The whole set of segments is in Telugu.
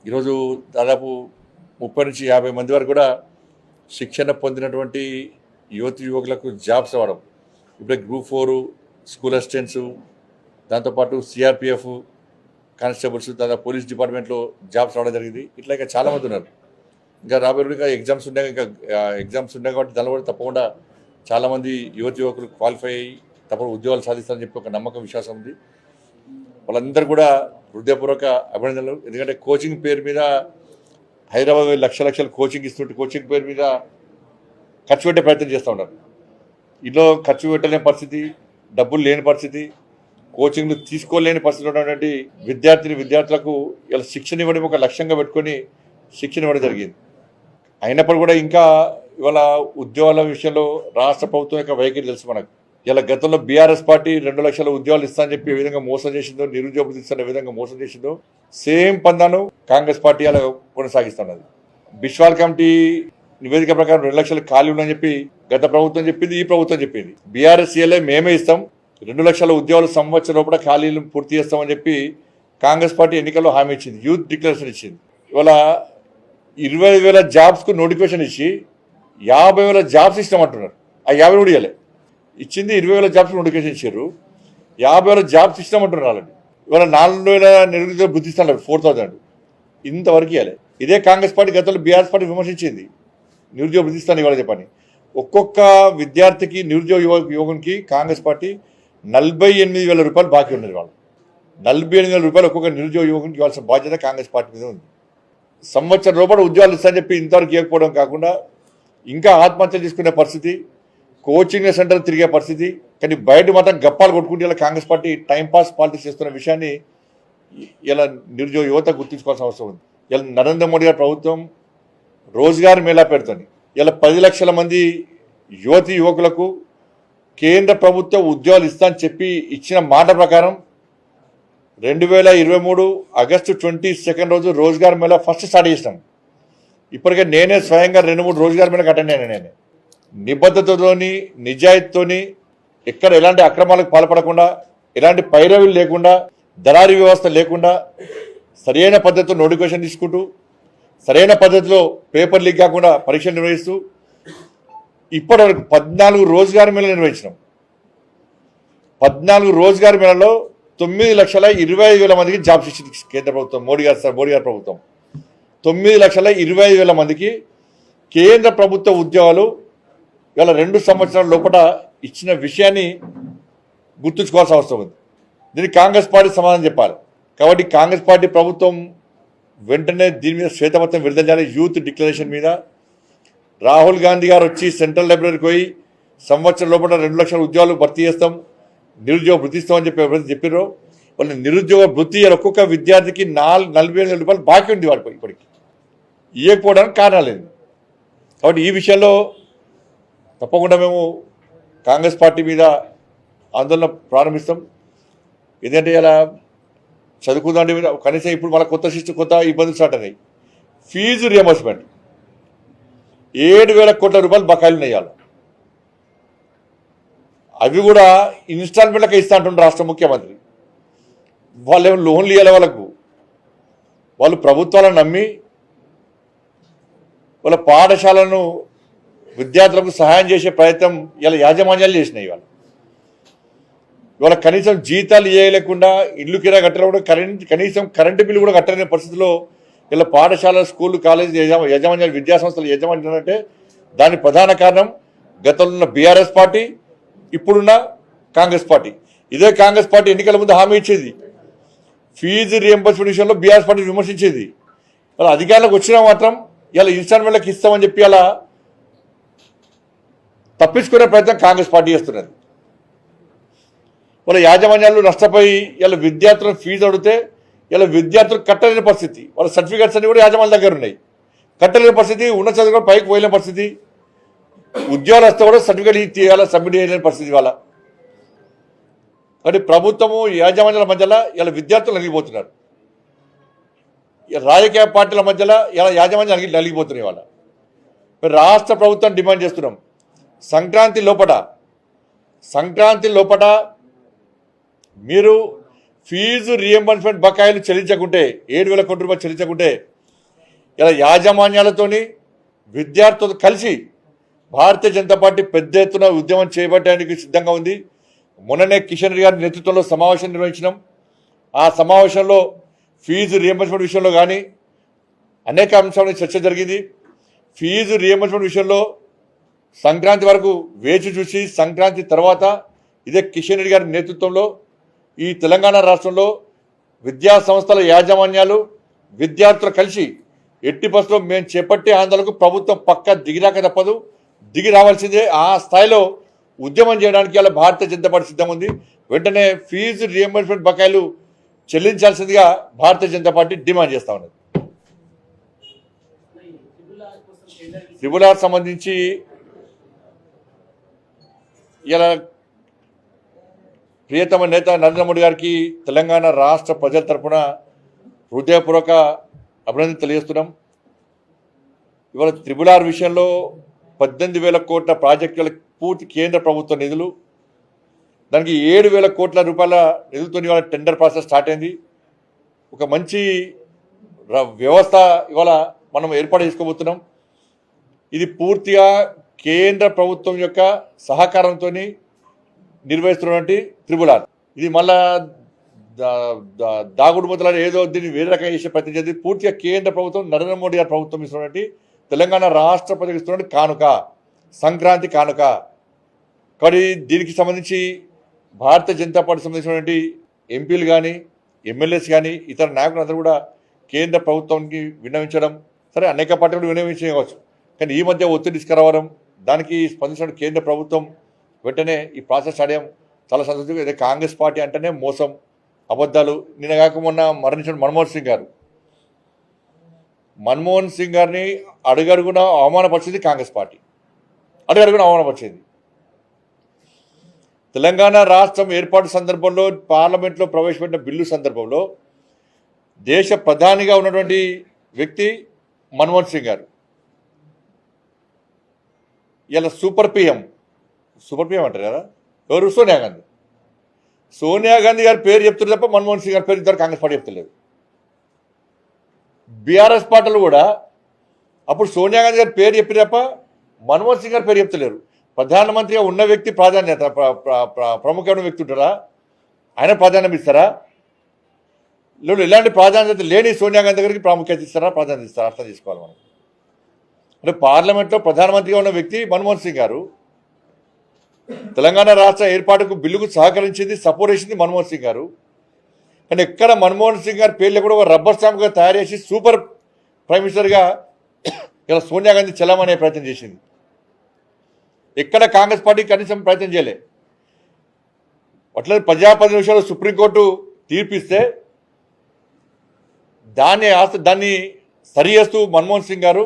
ఈరోజు దాదాపు 30 నుంచి 50 మంది వరకు కూడా శిక్షణ పొందినటువంటి యువకులకు జాబ్స్ అవ్వడం. ఇప్పుడే గ్రూప్ 4 స్కూల్ అసిస్టెంట్స్, దాంతోపాటు సిఆర్పిఎఫ్ కానిస్టేబుల్స్, దాదాపు పోలీస్ డిపార్ట్మెంట్లో జాబ్స్ రావడం జరిగింది. ఇట్లా ఇంకా చాలామంది ఉన్నారు. ఇంకా రాబోయే ఇంకా ఎగ్జామ్స్ ఉన్నాయి కాబట్టి దానిలో కూడా తప్పకుండా చాలామంది యువకులు క్వాలిఫై అయ్యి తప్పకుండా ఉద్యోగాలు సాధిస్తారని చెప్పి ఒక నమ్మకం, విశ్వాసం ఉంది. వాళ్ళందరూ కూడా హృదయపూర్వక అభినందనలు. ఎందుకంటే కోచింగ్ పేరు మీద హైదరాబాద్ లక్షల కోచింగ్ ఇస్తుంటే కోచింగ్ పేరు మీద ఖర్చు పెట్టే ప్రయత్నం చేస్తూ ఉన్నారు. ఇంట్లో ఖర్చు పెట్టలేని పరిస్థితి, డబ్బులు లేని పరిస్థితి, కోచింగ్లు తీసుకోలేని పరిస్థితి ఉన్నటువంటి విద్యార్థులకు ఇలా శిక్షణ ఇవ్వడం ఒక లక్ష్యంగా పెట్టుకొని శిక్షణ ఇవ్వడం జరిగింది. అయినప్పుడు కూడా ఇంకా ఇవాళ ఉద్యోగాల విషయంలో రాష్ట్ర ప్రభుత్వం యొక్క వైఖరి తెలుసు మనకు. ఇలా గతంలో బీఆర్ఎస్ పార్టీ 2 లక్షల ఉద్యోగాలు ఇస్తానని చెప్పి ఏ విధంగా మోసం చేసిందో, నిరుద్యోగులు ఇస్తున్న ఏ విధంగా మోసం చేసిందో సేమ్ పందాను కాంగ్రెస్ పార్టీ అలా కొనసాగిస్తున్నది. బిశ్వాల్ కమిటీ నివేదిక ప్రకారం 2 లక్షలు ఖాళీ ఉందని చెప్పి గత ప్రభుత్వం చెప్పింది, ఈ ప్రభుత్వం చెప్పింది. బీఆర్ఎస్ సీఎల్ఏ మేమే ఇస్తాం, 2 లక్షల ఉద్యోగాలు సంవత్సరం లోపల ఖాళీలు పూర్తి చేస్తామని చెప్పి కాంగ్రెస్ పార్టీ ఎన్నికల్లో హామీ ఇచ్చింది, యూత్ డిక్లరేషన్ ఇచ్చింది. ఇవాళ 20,000 జాబ్స్కు నోటిఫికేషన్ ఇచ్చి 50,000 జాబ్స్ ఇస్తామంటున్నారు. ఆ 50 కూడా ఇవ్వలే. ఇచ్చింది 20,000 జాబ్స్ నోటిఫికేషన్ ఇచ్చారు, 50,000 జాబ్స్ ఇస్తామంటున్నారు. వాళ్ళని ఇవాళ 4,000 నిరుద్యోగ బుద్ధి ఇస్తున్నారు, 4,000 ఇంతవరకు ఇవ్వలే. ఇదే కాంగ్రెస్ పార్టీ గతంలో బీఆర్ఎస్ పార్టీ విమర్శించింది నిరుద్యోగ బుద్ధి ఇస్తాను ఇవాళ చెప్పని. ఒక్కొక్క విద్యార్థికి, నిరుద్యోగ యువకునికి కాంగ్రెస్ పార్టీ 48,000 రూపాయలు బాకీ ఉన్నది. వాళ్ళు 48,000 రూపాయలు ఒక్కొక్క నిరుద్యోగ యువకునికి ఇవ్వాల్సిన బాధ్యత కాంగ్రెస్ పార్టీ మీద ఉంది. సంవత్సరం లోపల ఉద్యోగాలు ఇస్తానని చెప్పి ఇంతవరకు ఇవ్వకపోవడం కాకుండా ఇంకా ఆత్మహత్యలు తీసుకునే పరిస్థితి, కోచింగ్ సెంటర్ తిరిగే పరిస్థితి. కానీ బయట మాత్రం గప్పాలు కొట్టుకుంటే ఇలా కాంగ్రెస్ పార్టీ టైంపాస్ పాలిటిక్స్ చేస్తున్న విషయాన్ని ఇలా నిరుద్యోగ యువత గుర్తించుకోవాల్సిన అవసరం ఉంది. ఇలా నరేంద్ర మోడీ గారి ప్రభుత్వం రోజ్గార్ మేళా పెడుతుంది. ఇలా 10 లక్షల మంది యువకులకు కేంద్ర ప్రభుత్వం ఉద్యోగాలు ఇస్తా అని చెప్పి ఇచ్చిన మాట ప్రకారం 2023 ఆగస్టు 22 రోజు రోజ్గార్ మేళా ఫస్ట్ స్టార్ట్ చేసినాం. ఇప్పటికే నేనే స్వయంగా 2-3 రోజ్గార్ మేళకు అటెండ్ అయినా. నేనే నిబద్ధతతోని, నిజాయితీతోని, ఎక్కడ ఎలాంటి అక్రమాలకు పాల్పడకుండా, ఎలాంటి పైరవీలు లేకుండా, దళారీ వ్యవస్థ లేకుండా సరైన పద్ధతిలో నోటిఫికేషన్ తీసుకుంటూ, సరైన పద్ధతిలో పేపర్ లీక్ కాకుండా పరీక్షలు నిర్వహిస్తూ ఇప్పటివరకు 14 రోజ్గార్ మేళలు నిర్వహించినాం. 14 రోజ్గార్ మేళలో 9,25,000 మందికి జాబ్స్ ఇచ్చింది కేంద్ర ప్రభుత్వం, మోడీ గారి ప్రభుత్వం. 9,25,000 మందికి కేంద్ర ప్రభుత్వ ఉద్యోగాలు ఇవాళ 2 సంవత్సరాల లోపల ఇచ్చిన విషయాన్ని గుర్తుంచుకోవాల్సిన అవసరం ఉంది. దీనికి కాంగ్రెస్ పార్టీ సమాధానం చెప్పాలి. కాబట్టి కాంగ్రెస్ పార్టీ ప్రభుత్వం వెంటనే దీని మీద శ్వేతపత్రం విడుదల చేయాలి. యూత్ డిక్లరేషన్ మీద రాహుల్ గాంధీ గారు వచ్చి సెంట్రల్ లైబ్రరీకి పోయి సంవత్సరం లోపల 2 లక్షల ఉద్యోగాలు భర్తీ చేస్తాం, నిరుద్యోగ భృతి ఇస్తామని చెప్పి ఎవరైతే చెప్పారో వాళ్ళు నిరుద్యోగ భృతి ఒక్కొక్క విద్యార్థికి 40,000 రూపాయలు బాకీ ఉంది. వాడిపై ఇప్పటికి ఇవ్వకపోవడానికి కారణాలు ఏంది? కాబట్టి ఈ విషయంలో తప్పకుండా మేము కాంగ్రెస్ పార్టీ మీద ఆందోళన ప్రారంభిస్తాం. ఎందుకంటే ఇలా చదువుకుందాండి కనీసం ఇప్పుడు మన కొత్త ఇబ్బందులు స్టార్ట్ అయినాయి. ఫీజు రియంబర్స్మెంట్ 7,000 కోట్ల రూపాయలు బకాయిలు నెయ్యాలి. అవి కూడా ఇన్స్టాల్మెంట్లకే ఇస్తా అంటుండ్రు రాష్ట్ర ముఖ్యమంత్రి. వాళ్ళు ఏమో లోన్లు ఇవ్వాలి వాళ్ళకు. వాళ్ళు ప్రభుత్వాలను నమ్మి వాళ్ళ పాఠశాలను విద్యార్థులకు సహాయం చేసే ప్రయత్నం ఇలా యాజమాన్యాలు చేసినాయి. ఇవాళ కనీసం జీతాలు ఇవ్వలేకుండా, ఇల్లు కిరా కట్టడం, కనీసం కరెంటు బిల్లు కూడా కట్టలేని పరిస్థితిలో ఇలా పాఠశాల, స్కూళ్ళు, కాలేజీ యాజమాన్యాలు, విద్యాసంస్థలు యాజమాన్యాలు అంటే దాని ప్రధాన కారణం గతంలో ఉన్న బీఆర్ఎస్ పార్టీ, ఇప్పుడున్న కాంగ్రెస్ పార్టీ. ఇదే కాంగ్రెస్ పార్టీ ఎన్నికల ముందు హామీ ఇచ్చేది, ఫీజు రియంబర్స్మెంట్ విషయంలో బీఆర్ఎస్ పార్టీ విమర్శించేది. వాళ్ళ అధికారులకు వచ్చినా మాత్రం ఇలా ఇన్స్టాల్మెంట్లకు ఇస్తామని చెప్పి అలా తప్పించుకునే ప్రయత్నం కాంగ్రెస్ పార్టీ చేస్తున్నది. వాళ్ళ యాజమాన్యాలు నష్టపోయి ఇలా విద్యార్థులను ఫీజు అడిగితే ఇలా విద్యార్థులు కట్టలేని పరిస్థితి. వాళ్ళ సర్టిఫికేట్స్ అన్ని కూడా యాజమాన్యాల దగ్గర ఉన్నాయి, కట్టలేని పరిస్థితి. ఉన్న చదువు కూడా పైకి పోయలేని పరిస్థితి. ఉద్యోగాలు వస్తే కూడా సర్టిఫికేట్ తీయాలా, సబ్మిట్ చేయలేని పరిస్థితి వాళ్ళ. కాబట్టి ప్రభుత్వము యాజమాన్యాల మధ్యలో ఇలా విద్యార్థులు నలిగిపోతున్నారు. రాజకీయ పార్టీల మధ్యలో ఇలా యాజమాన్యాలు నలిగిపోతున్నాయి. వాళ్ళ రాష్ట్ర ప్రభుత్వం డిమాండ్ చేస్తున్నాం, సంక్రాంతి లోపల మీరు ఫీజు రియంబర్స్మెంట్ బకాయిలు చెల్లించకుంటే, 7,000 కోట్ల రూపాయలు చెల్లించకుంటే ఇలా యాజమాన్యాలతోని విద్యార్థులతో కలిసి భారతీయ జనతా పార్టీ పెద్ద ఎత్తున ఉద్యమం చేపట్టడానికి సిద్ధంగా ఉంది. మొన్ననే కిషన్ రెడ్డి గారి నేతృత్వంలో సమావేశం నిర్వహించినాం. ఆ సమావేశంలో ఫీజు రియంబర్స్మెంట్ విషయంలో కానీ అనేక అంశాల చర్చ జరిగింది. ఫీజు రియంబర్స్మెంట్ విషయంలో సంక్రాంతి వరకు వేచి చూసి సంక్రాంతి తర్వాత ఇదే కిషన్ రెడ్డి గారి నేతృత్వంలో ఈ తెలంగాణ రాష్ట్రంలో విద్యా సంస్థల యాజమాన్యాలు విద్యార్థులు కలిసి ఎట్టి బస్సులో మేము చేపట్టే ఆందోళనకు ప్రభుత్వం పక్క దిగిరాక తప్పదు, దిగి రావాల్సిందే. ఆ స్థాయిలో ఉద్యమం చేయడానికి అలా భారతీయ జనతా పార్టీ సిద్ధంగా ఉంది. వెంటనే ఫీజు రియంబర్స్మెంట్ బకాయిలు చెల్లించాల్సిందిగా భారతీయ జనతా పార్టీ డిమాండ్ చేస్తూ ఉన్నది. ట్రిబుల్ ఆర్ సంబంధించి ఇలా ప్రియతమ నేత నరేంద్ర మోడీ గారికి తెలంగాణ రాష్ట్ర ప్రజల తరఫున హృదయపూర్వక అభినందన తెలియజేస్తున్నాం. ఇవాళ ట్రిబుల్ ఆర్ విషయంలో 18,000 కోట్ల ప్రాజెక్టులకు పూర్తి కేంద్ర ప్రభుత్వ నిధులు, దానికి 7,000 కోట్ల రూపాయల నిధులతో ఇవాళ టెండర్ ప్రాసెస్ స్టార్ట్ అయింది. ఒక మంచి వ్యవస్థ ఇవాళ మనం ఏర్పాటు చేసుకోబోతున్నాం. ఇది పూర్తిగా కేంద్ర ప్రభుత్వం యొక్క సహకారంతో నిర్వహిస్తున్నటువంటి ట్రిబుల్ ఆర్. ఇది మళ్ళా దాగుడు మొదలని ఏదో దీన్ని వేరే రకంగా చేసే ప్రయత్నం చేసి పూర్తిగా కేంద్ర ప్రభుత్వం నరేంద్ర మోడీ గారి ప్రభుత్వం ఇస్తున్నటువంటి తెలంగాణ రాష్ట్ర ప్రజలకు ఇస్తున్నటువంటి కానుక, సంక్రాంతి కానుక. కానీ దీనికి సంబంధించి భారతీయ జనతా పార్టీ సంబంధించినటువంటి ఎంపీలు కానీ ఎమ్మెల్యేస్ కానీ ఇతర నాయకులందరూ కూడా కేంద్ర ప్రభుత్వానికి విన్నవించడం, సరే అనేక పార్టీలు విన్నవించవచ్చు, కానీ ఈ మధ్య ఒత్తిడి తీసుకురావడం, దానికి స్పందించిన కేంద్ర ప్రభుత్వం వెంటనే ఈ ప్రాసెస్ స్టార్ట్ చేయడం చాలా సంతోషంగా. ఇదే కాంగ్రెస్ పార్టీ అంటేనే మోసం, అబద్ధాలు. నిన్న కాక మొన్న మరణించిన మన్మోహన్ సింగ్ గారిని అడుగడుగున అవమానపరిచింది కాంగ్రెస్ పార్టీ, అడుగడుగున అవమానపరిచింది. తెలంగాణ రాష్ట్రం ఏర్పాటు సందర్భంలో పార్లమెంట్లో ప్రవేశపెట్టిన బిల్లు సందర్భంలో దేశ ప్రధానిగా ఉన్నటువంటి వ్యక్తి మన్మోహన్ సింగ్ గారు ఇలా సూపర్ పిఎం అంటారు కదా, ఎవరు? సోనియా గాంధీ గారి పేరు చెప్తారు తప్ప మన్మోహన్ సింగ్ గారి పేరు ఇద్దరు కాంగ్రెస్ పార్టీ చెప్తలేదు. బీఆర్ఎస్ పార్టీలు కూడా అప్పుడు సోనియా గాంధీ గారి పేరు చెప్పి తప్ప మన్మోహన్ సింగ్ గారి పేరు చెప్తలేరు. ప్రధానమంత్రిగా ఉన్న వ్యక్తి ప్రాధాన్యత, ప్రముఖమైన వ్యక్తి ఉంటారా, ఆయన ప్రాధాన్యం ఇస్తారా? లేదు ఎలాంటి ప్రాధాన్యత లేని సోనియా గాంధీ గారికి ప్రాముఖ్యత ఇస్తారా, ప్రాధాన్యత ఇస్తారా? అర్థం చేసుకోవాలి మనం. అంటే పార్లమెంట్లో ప్రధానమంత్రిగా ఉన్న వ్యక్తి మన్మోహన్ సింగ్ గారు, తెలంగాణ రాష్ట్ర ఏర్పాటుకు బిల్లుకు సహకరించింది, సపోర్ట్ చేసింది మన్మోహన్ సింగ్ గారు. కానీ ఎక్కడ మన్మోహన్ సింగ్ గారి పేర్లు కూడా ఒక రబ్బర్ స్టాంప్గా తయారు చేసి సూపర్ ప్రైమ్ మినిస్టర్గా ఇలా సోనియా గాంధీ చెల్లమనే ప్రయత్నం చేసింది. ఎక్కడ కాంగ్రెస్ పార్టీ కనీసం ప్రయత్నం చేయలే. అట్లా ప్రజాప్రతినిధి విషయంలో సుప్రీంకోర్టు తీర్పిస్తే దాన్ని సరి చేస్తూ మన్మోహన్ సింగ్ గారు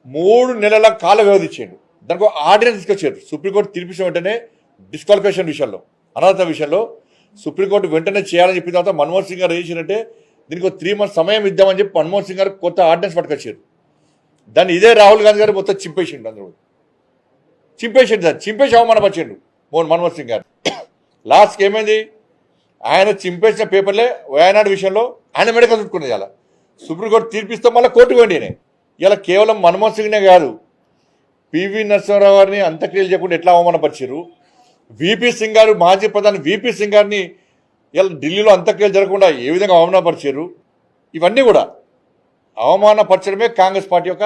3 నెలల కాల వ్యవధి ఇచ్చాడు. దానికి ఆర్డినెన్స్ తీసుకొచ్చారు. సుప్రీంకోర్టు తీర్పిచ్చిన వెంటనే డిస్క్వాలిఫికేషన్ విషయంలో, అనర్హత విషయంలో సుప్రీంకోర్టు వెంటనే చేయాలని చెప్పిన తర్వాత మన్మోహన్ సింగ్ గారు ఏం చేసినట్టే దీనికి 3 months సమయం ఇద్దామని చెప్పి మన్మోహన్ సింగ్ గారు కొత్త ఆర్డినెన్స్ పట్టుకొచ్చారు. దాన్ని ఇదే రాహుల్ గాంధీ గారు మొత్తం చింపేసిండు. అందరూ చింపేసి అవమానపరిచిండు మన్మోహన్ సింగ్ గారు. లాస్ట్కి ఏమైంది, ఆయన చింపేసిన పేపర్లే వయనాడు విషయంలో ఆయన మెడక చుట్టుకున్నది. ఇలా సుప్రీంకోర్టు తీర్పిస్తే మళ్ళీ కోర్టుకు వెండి. ఇలా కేవలం మన్మోహన్ సింగ్నే కాదు, పివి నరసింహారావు గారిని అంత్యక్రియలు చేయకుండా ఎట్లా అవమానపరిచారు, విపి సింగ్ గారు మాజీ ప్రధాని విపి సింగ్ గారిని ఇలా ఢిల్లీలో అంత్యక్రియలు జరగకుండా ఏ విధంగా అవమానపరిచారు. ఇవన్నీ కూడా అవమానపరచడమే కాంగ్రెస్ పార్టీ యొక్క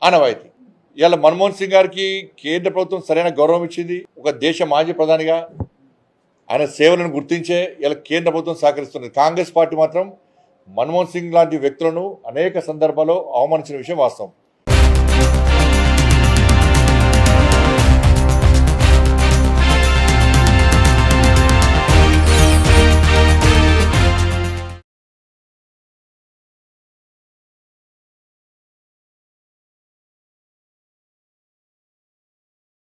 ఆనవాయితీ. ఇలా మన్మోహన్ సింగ్ గారికి కేంద్ర ప్రభుత్వం సరైన గౌరవం ఇచ్చింది. ఒక దేశ మాజీ ప్రధానిగా ఆయన సేవలను గుర్తించే ఇలా కేంద్ర ప్రభుత్వం సహకరిస్తున్నది. కాంగ్రెస్ పార్టీ మాత్రం మన్మోహన్ సింగ్ లాంటి వ్యక్తులను అనేక సందర్భాల్లో అవమానించిన విషయం వాస్తవం.